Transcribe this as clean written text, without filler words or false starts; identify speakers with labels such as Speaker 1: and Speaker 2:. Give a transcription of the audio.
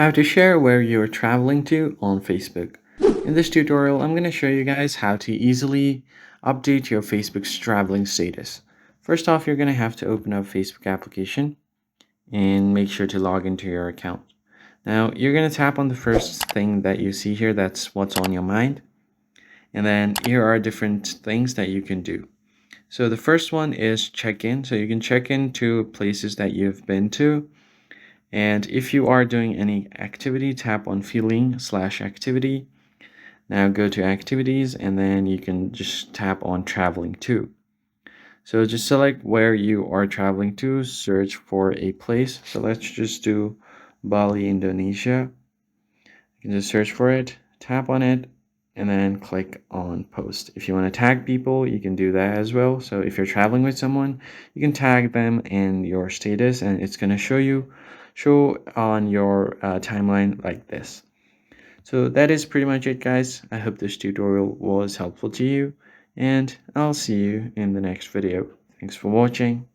Speaker 1: How to share where you're traveling to on Facebook. In this tutorial, I'm going to show you guys how to easily update your Facebook's traveling status. First off, you're going to have to open up Facebook application and make sure to log into your account. Now, you're going to tap on the first thing that you see here, that's what's on your mind. And then here are different things that you can do. So the first one is check in. So you can check into places that you've been to. And if you are doing any activity, tap on feeling/activity. Now go to activities and then you can just tap on traveling to. So just select where you are traveling to, search for a place. So let's just do Bali, Indonesia. You can just search for it, tap on it, and then click on post. If you want to tag people, you can do that as well. So if you're traveling with someone, you can tag them in your status and it's going to show on your timeline like this. So that is pretty much it, guys. I hope this tutorial was helpful to you and I'll see you in the next video. Thanks for watching.